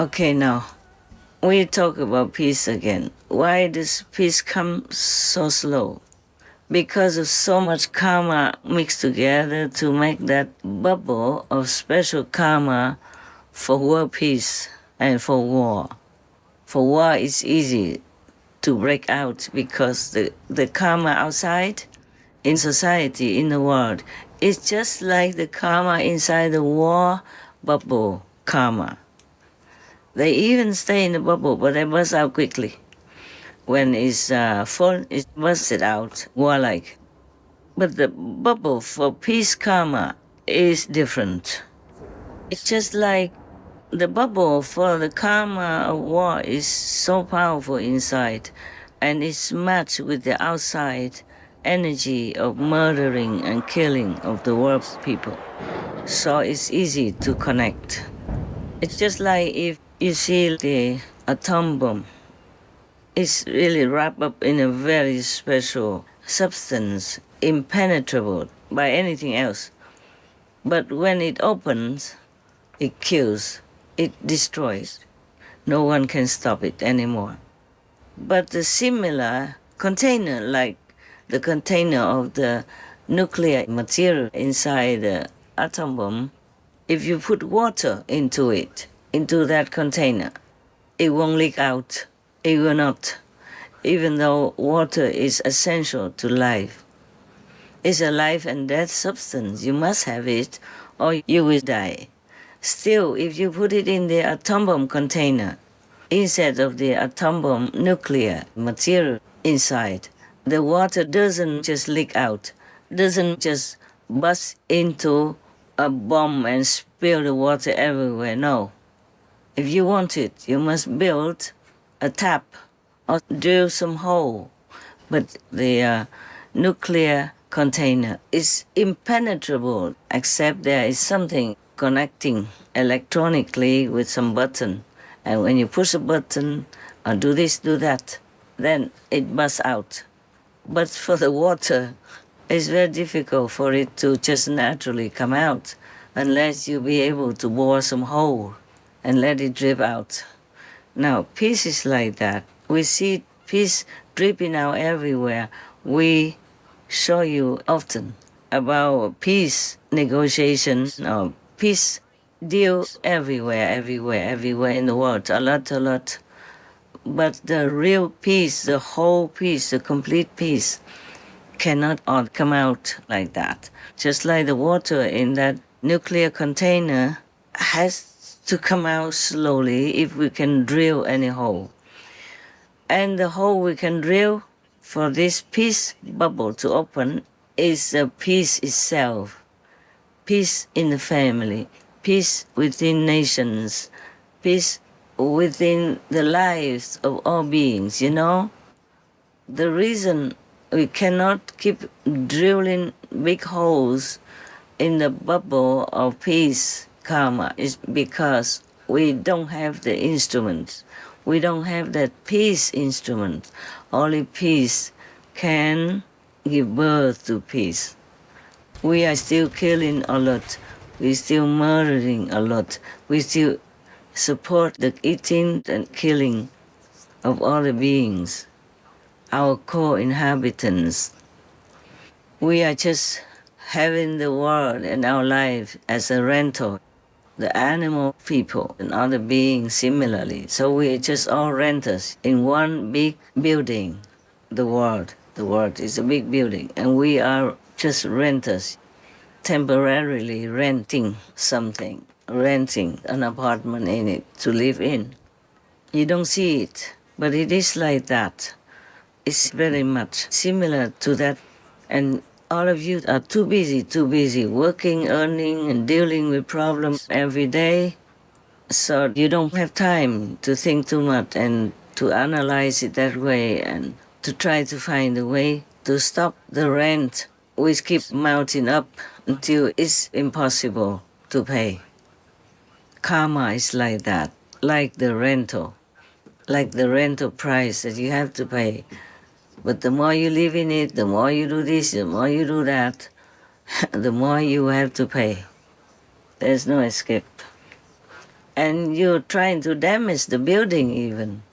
Okay, now we talk about peace again. Why does peace come so slow? Because of so much karma mixed together to make that bubble of special karma for world peace and for war. For war, it's easy to break out because the karma outside in society, in the world, is just like the karma inside the war bubble karma. They even stay in the bubble, but they burst out quickly. When it's full, it bursts out, warlike. But the bubble for peace karma is different. It's just like the bubble for the karma of war is so powerful inside, and it's matched with the outside energy of murdering and killing of the world people. So it's easy to connect. It's just like if you see the atom bomb. It's really wrapped up in a very special substance, impenetrable by anything else. But when it opens, it kills, it destroys. No one can stop it anymore. But the similar container, like the container of the nuclear material inside the atom bomb, if you put water into it, into that container, it won't leak out. It will not, even though water is essential to life. It's a life and death substance. You must have it or you will die. Still, if you put it in the atom bomb container, instead of the atom bomb nuclear material inside, the water doesn't just leak out, doesn't just burst into a bomb and spill the water everywhere. No. If you want it, you must build a tap or drill some hole. But the nuclear container is impenetrable, except there is something connecting electronically with some button. And when you push a button or do this, do that, then it bursts out. But for the water, it's very difficult for it to just naturally come out unless you be able to bore some hole and let it drip out. Now, peace is like that. We see peace dripping out everywhere. We show you often about peace negotiations or peace deals everywhere in the world, a lot. But the real peace, the whole peace, the complete peace, cannot all come out like that. Just like the water in that nuclear container has to come out slowly if we can drill any hole. And the hole we can drill for this peace bubble to open is the peace itself. Peace in the family, peace within nations, peace within the lives of all beings, you know? The reason we cannot keep drilling big holes in the bubble of peace karma is because we don't have the instrument. We don't have that peace instrument. Only peace can give birth to peace. We are still killing a lot. We're still murdering a lot. We still support the eating and killing of all the beings, our co-inhabitants. We are just having the world and our life as a rental. The animal people and other beings similarly. So we're just all renters in one big building, the world. The world is a big building, and we are just renters, temporarily renting something, renting an apartment in it to live in. You don't see it, but it is like that. It's very much similar to that, and all of you are too busy working, earning, and dealing with problems every day. So you don't have time to think too much and to analyze it that way and to try to find a way to stop the rent, which keeps mounting up until it's impossible to pay. Karma is like that, like the rental price that you have to pay. But the more you live in it, the more you do this, the more you do that, the more you have to pay. There's no escape. and you're trying to damage the building even,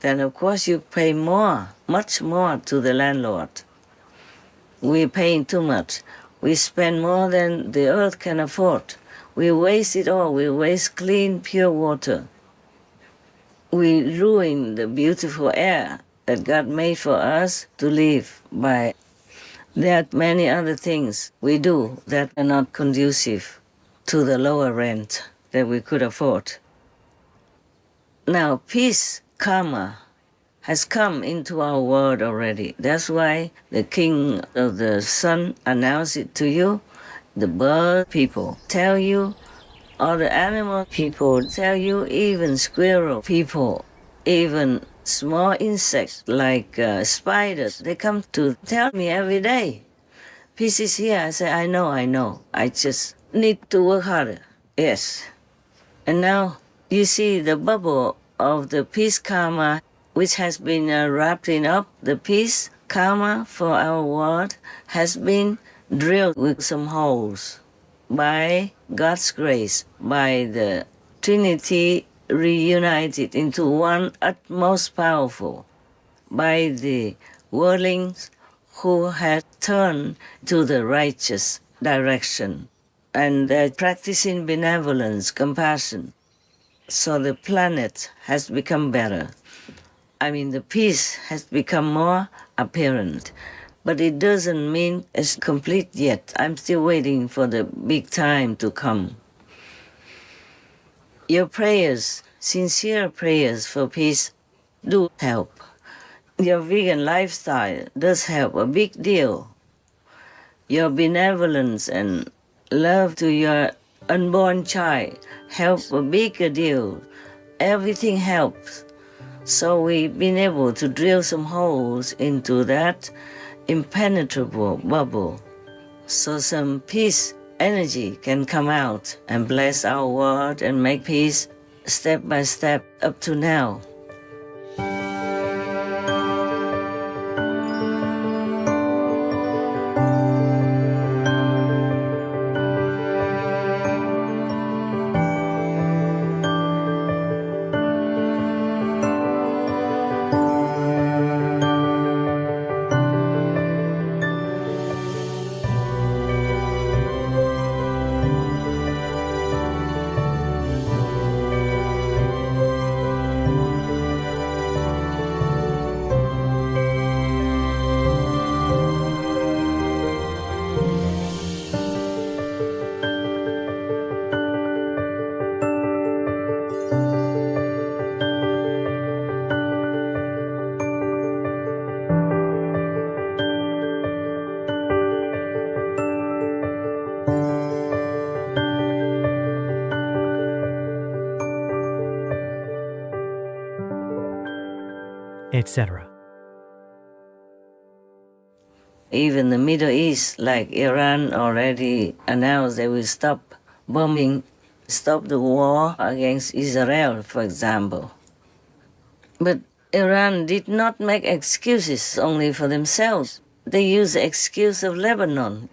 then of course you pay more, much more to the landlord. We're paying too much. We spend more than the earth can afford. We waste it all. We waste clean, pure water. We ruin the beautiful air that God made for us to live by. There are many other things we do that are not conducive to the lower rent that we could afford. Now, peace, karma, has come into our world already. That's why the king of the sun announced it to you. The bird people tell you, all the animal people tell you, even squirrel people, even small insects like spiders, they come to tell me every day. Peace is here. I say, I know. I just need to work harder. Yes. And now you see the bubble of the peace karma, which has been wrapping up the peace karma for our world, has been drilled with some holes by God's grace, by the Trinity reunited into one utmost powerful, by the worldlings who had turned to the righteous direction and they're practicing benevolence, compassion. So the planet has become better. I mean, the peace has become more apparent. But it doesn't mean it's complete yet. I'm still waiting for the big time to come. Your prayers, sincere prayers for peace, do help. Your vegan lifestyle does help a big deal. Your benevolence and love to your unborn child help a bigger deal. Everything helps. So we've been able to drill some holes into that impenetrable bubble so some peace energy can come out and bless our world and make peace step by step up to now. etc. Even the Middle East, like Iran, already announced they will stop bombing, stop the war against Israel, for example. But Iran did not make excuses only for themselves. They used the excuse of Lebanon,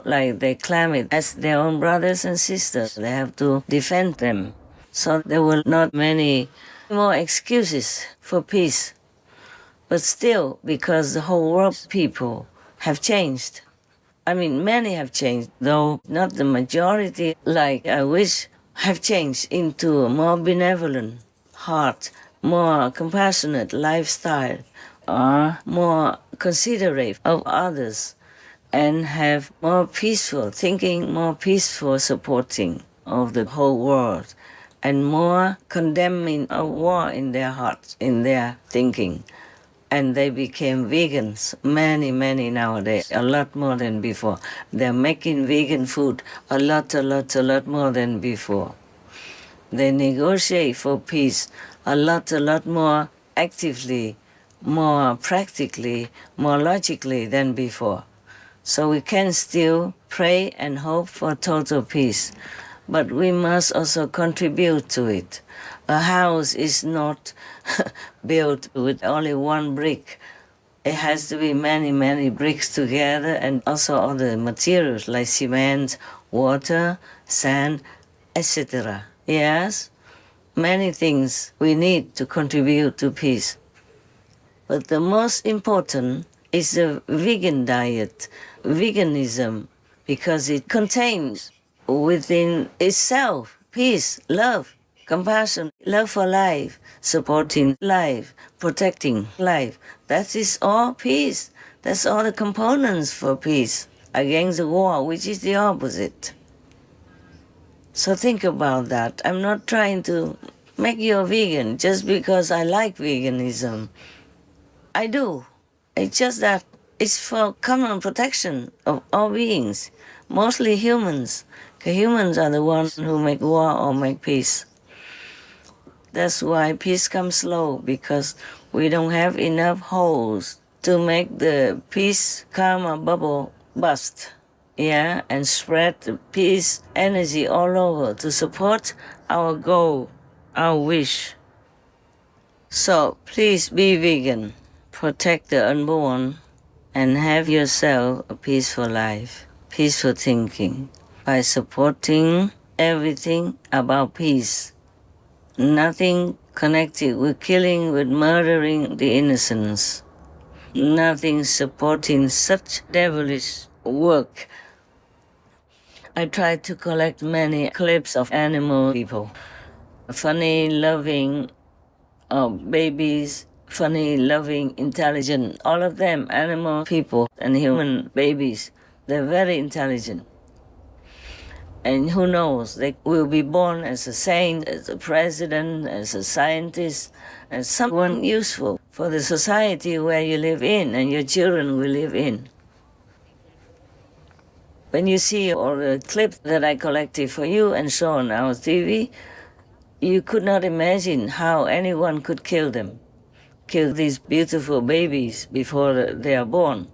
like they claim it as their own brothers and sisters. They have to defend them. So there were not many more excuses for peace. But still, because the whole world people have changed. I mean, many have changed, though not the majority, like I wish, have changed into a more benevolent heart, more compassionate lifestyle, or more considerate of others, and have more peaceful thinking, more peaceful supporting of the whole world, and more condemning of war in their hearts, in their thinking. And they became vegans, many nowadays, a lot more than before. They're making vegan food a lot more than before. They negotiate for peace a lot more actively, more practically, more logically than before. So we can still pray and hope for total peace, but we must also contribute to it. A house is not built with only one brick. It has to be many bricks together, and also other materials like cement, water, sand, etc. Yes? many things we need to contribute to peace. But the most important is the vegan diet, veganism, because it contains within itself peace, love, compassion, love for life, supporting life, protecting life. That is all peace. That's all the components for peace against the war, which is the opposite. So think about that. I'm not trying to make you a vegan just because I like veganism. I do. It's just that it's for common protection of all beings, mostly humans. 'Cause humans are the ones who make war or make peace. That's why peace comes slow, because we don't have enough holes to make the peace karma bubble bust. Yeah, and spread the peace energy all over to support our goal, our wish. So please be vegan, protect the unborn, and have yourself a peaceful life, peaceful thinking, by supporting everything about peace. Nothing connected with killing, with murdering the innocents. Nothing supporting such devilish work. I tried to collect many clips of animal people, funny, loving babies, funny, loving, intelligent, all of them, animal people and human babies, they're very intelligent. And who knows, they will be born as a saint, as a president, as a scientist, as someone useful for the society where you live in and your children will live in. When you see all the clips that I collected for you and show on our TV, you could not imagine how anyone could kill them, kill these beautiful babies before they are born,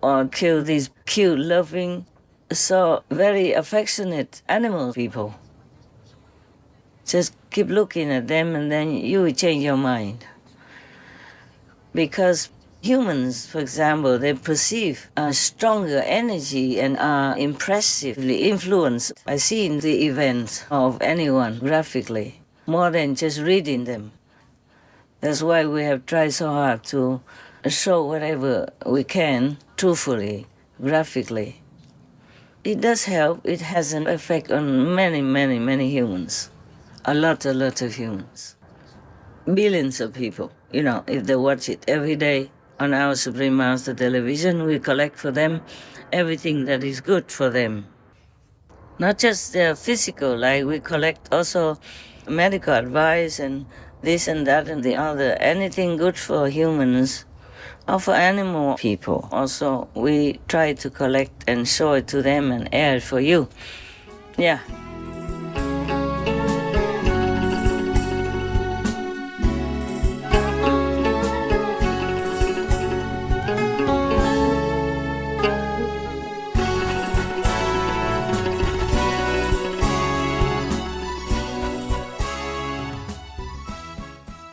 or kill these cute, loving, so very affectionate animal people. Just keep looking at them and then you will change your mind. Because humans, for example, they perceive a stronger energy and are impressively influenced by seeing the events of anyone graphically, more than just reading them. That's why we have tried so hard to show whatever we can, truthfully, graphically. It does help. It has an effect on many, many, many humans. A lot of humans. Billions of people, if they watch it every day on our Supreme Master television, we collect for them everything that is good for them. Not just their physical, like we collect also medical advice and this and that and the other, anything good for humans or for animal people. Also, we try to collect and show it to them and air it for you. Yeah.